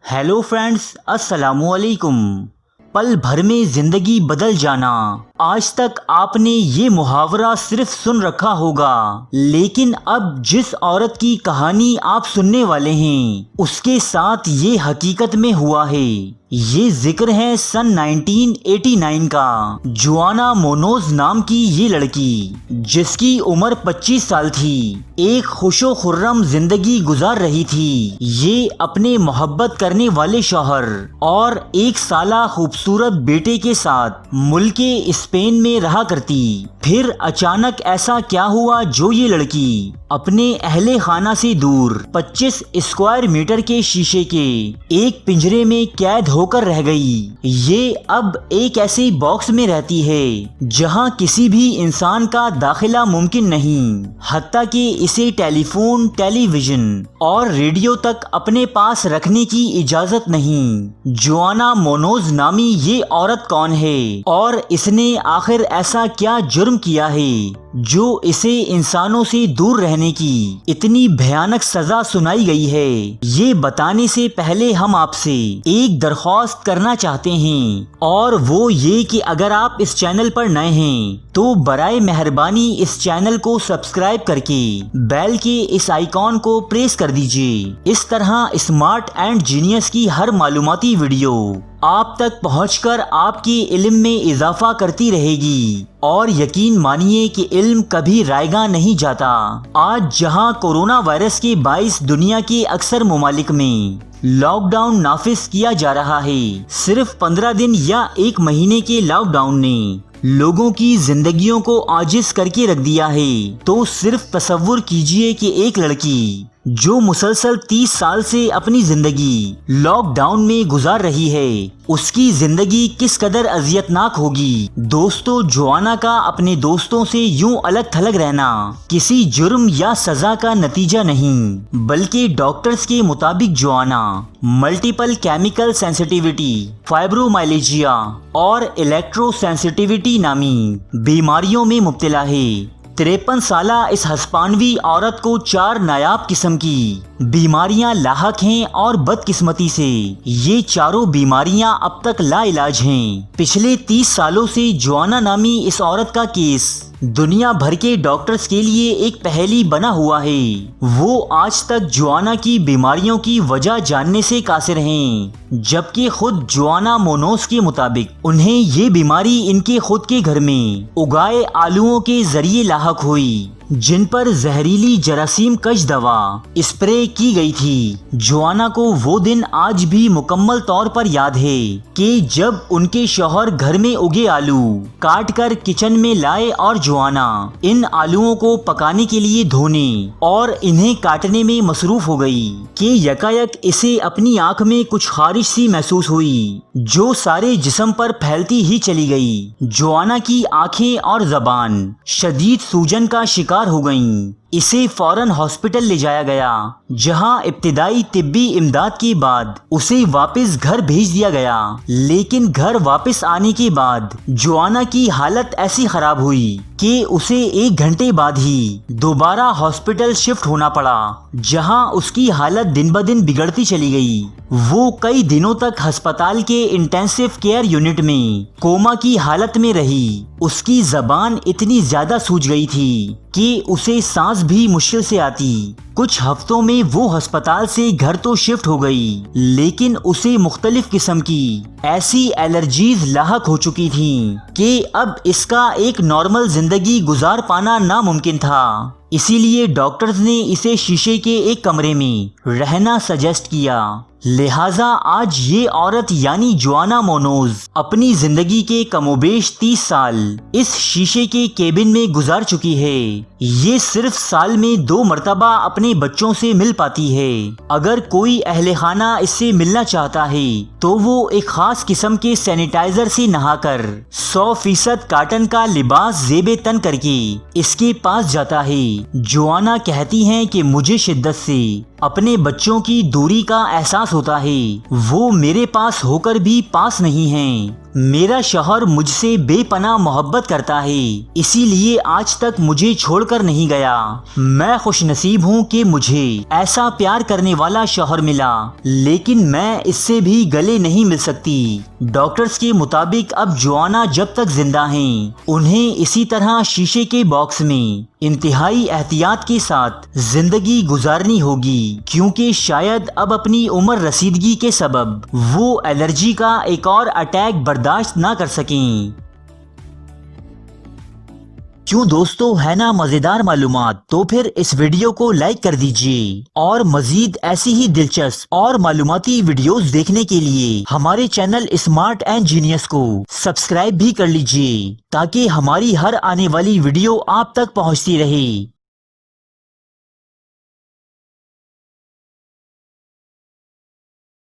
Hello friends, السلام علیکم۔ پل بھر میں زندگی بدل جانا، آج تک آپ نے یہ محاورہ صرف سن رکھا ہوگا، لیکن اب جس عورت کی کہانی آپ سننے والے ہیں اس کے ساتھ یہ حقیقت میں ہوا ہے۔ یہ ذکر ہے سن 1989 کا۔ جوانا مونوز نام کی یہ لڑکی، جس کی عمر 25 سال تھی، ایک خوش و خرم زندگی گزار رہی تھی۔ یہ اپنے محبت کرنے والے شوہر اور 1 سالہ خوبصورت بیٹے کے ساتھ ملک اسپین میں رہا کرتی۔ پھر اچانک ایسا کیا ہوا جو یہ لڑکی اپنے اہل خانہ سے دور 25 اسکوائر میٹر کے شیشے کے ایک پنجرے میں قید ہو کر رہ گئی۔ یہ اب ایک ایسے باکس میں رہتی ہے جہاں کسی بھی انسان کا داخلہ ممکن نہیں، حتیٰ کہ اسے ٹیلی فون، ٹیلی ویژن اور ریڈیو تک اپنے پاس رکھنے کی اجازت نہیں۔ جوانا مونوز نامی یہ عورت کون ہے اور اس نے آخر ایسا کیا جرم کیا ہے جو اسے انسانوں سے دور رہنے کی اتنی بھیانک سزا سنائی گئی ہے؟ یہ بتانے سے پہلے ہم آپ سے ایک درخواست کرنا چاہتے ہیں، اور وہ یہ کہ اگر آپ اس چینل پر نئے ہیں تو برائے مہربانی اس چینل کو سبسکرائب کر کے بیل کے اس آئیکن کو پریس کر دیجئے۔ اس طرح اسمارٹ اینڈ جینیس کی ہر معلوماتی ویڈیو آپ تک پہنچ کر آپ کے علم میں اضافہ کرتی رہے گی، اور یقین مانیے کہ علم کبھی رائے گاں نہیں جاتا۔ آج جہاں کورونا وائرس کے باعث دنیا کے اکثر ممالک میں لاک ڈاؤن نافذ کیا جا رہا ہے، صرف 15 دن یا 1 مہینے کے لاک ڈاؤن نے لوگوں کی زندگیوں کو عاجز کر کے رکھ دیا ہے، تو صرف تصور کیجئے کہ ایک لڑکی جو مسلسل 30 سال سے اپنی زندگی لاک ڈاؤن میں گزار رہی ہے، اس کی زندگی کس قدر اذیت ناک ہوگی۔ دوستو، جوانا کا اپنے دوستوں سے یوں الگ تھلگ رہنا کسی جرم یا سزا کا نتیجہ نہیں، بلکہ ڈاکٹرز کے مطابق جوانا ملٹیپل کیمیکل سینسٹیویٹی، فائبرومائلجیا اور الیکٹرو سینسٹیویٹی نامی بیماریوں میں مبتلا ہے۔ 53 سالہ اس ہسپانوی عورت کو 4 نایاب قسم کی بیماریاں لاحق ہیں، اور بدقسمتی سے یہ چاروں بیماریاں اب تک لا علاج ہیں۔ پچھلے 30 سالوں سے جوانا نامی اس عورت کا کیس دنیا بھر کے ڈاکٹرز کے لیے ایک پہیلی بنا ہوا ہے۔ وہ آج تک جوانا کی بیماریوں کی وجہ جاننے سے قاصر ہیں، جبکہ خود جوانا مونوز کے مطابق انہیں یہ بیماری ان کے خود کے گھر میں اگائے آلوؤں کے ذریعے لاحق ہوئی، جن پر زہریلی جراثیم کش دوا اسپرے کی گئی تھی۔ جوانا کو وہ دن آج بھی مکمل طور پر یاد ہے کہ جب ان کے شوہر گھر میں اگے آلو کاٹ کر کچن میں لائے، اور جوانا ان آلوؤں کو پکانے کے لیے دھونے اور انہیں کاٹنے میں مصروف ہو گئی کہ یکایک اسے اپنی آنکھ میں کچھ خارش سی محسوس ہوئی جو سارے جسم پر پھیلتی ہی چلی گئی۔ جوانا کی آنکھیں اور زبان شدید سوجن کا شکار ہو گئیں۔ اسے فوراً ہاسپٹل لے جایا گیا، جہاں ابتدائی طبی امداد کے بعد اسے واپس گھر بھیج دیا گیا، لیکن گھر واپس آنے کے بعد جوانا کی حالت ایسی خراب ہوئی کہ اسے 1 گھنٹے بعد ہی دوبارہ ہاسپٹل شفٹ ہونا پڑا، جہاں اس کی حالت دن بدن بگڑتی چلی گئی۔ وہ کئی دنوں تک ہسپتال کے انٹینسیو کیئر یونٹ میں کوما کی حالت میں رہی۔ اس کی زبان اتنی زیادہ سوج گئی تھی کہ اسے سانس بھی مشکل سے آتی۔ کچھ ہفتوں میں وہ ہسپتال سے گھر تو شفٹ ہو گئی، لیکن اسے مختلف قسم کی ایسی الرجیز لاحق ہو چکی تھیں کہ اب اس کا ایک نارمل زندگی گزار پانا ناممکن تھا۔ اسی لیے ڈاکٹرز نے اسے شیشے کے ایک کمرے میں رہنا سجیسٹ کیا۔ لہٰذا آج یہ عورت یعنی جوانا مونوز اپنی زندگی کے کم و بیش 30 سال اس شیشے کے کیبن میں گزار چکی ہے۔ یہ صرف سال میں 2 مرتبہ اپنے بچوں سے مل پاتی ہے۔ اگر کوئی اہل خانہ اس سے ملنا چاہتا ہے تو وہ ایک خاص قسم کے سینیٹائزر سے نہا کر 100% کاٹن کا لباس زیب تن کر کے اس کے پاس جاتا ہے۔ جوانا کہتی ہیں کہ مجھے شدت سے اپنے بچوں کی دوری کا احساس ہوتا ہے، وہ میرے پاس ہو کر بھی پاس نہیں ہیں۔ میرا شوہر مجھ سے بے پناہ محبت کرتا ہے، اسی لیے آج تک مجھے چھوڑ کر نہیں گیا۔ میں خوش نصیب ہوں کہ مجھے ایسا پیار کرنے والا شوہر ملا، لیکن میں اس سے بھی گلے نہیں مل سکتی۔ ڈاکٹرز کے مطابق اب جوانا جب تک زندہ ہیں انہیں اسی طرح شیشے کے باکس میں انتہائی احتیاط کے ساتھ زندگی گزارنی ہوگی، کیونکہ شاید اب اپنی عمر رسیدگی کے سبب وہ الرجی کا ایک اور اٹیک برداشت نہ کر سکیں۔ کیوں دوستو، ہے نا مزیدار معلومات؟ تو پھر اس ویڈیو کو لائک کر دیجئے اور مزید ایسی ہی دلچسپ اور معلوماتی ویڈیوز دیکھنے کے لیے ہمارے چینل اسمارٹ اینڈ جینیس کو سبسکرائب بھی کر لیجئے، تاکہ ہماری ہر آنے والی ویڈیو آپ تک پہنچتی رہے۔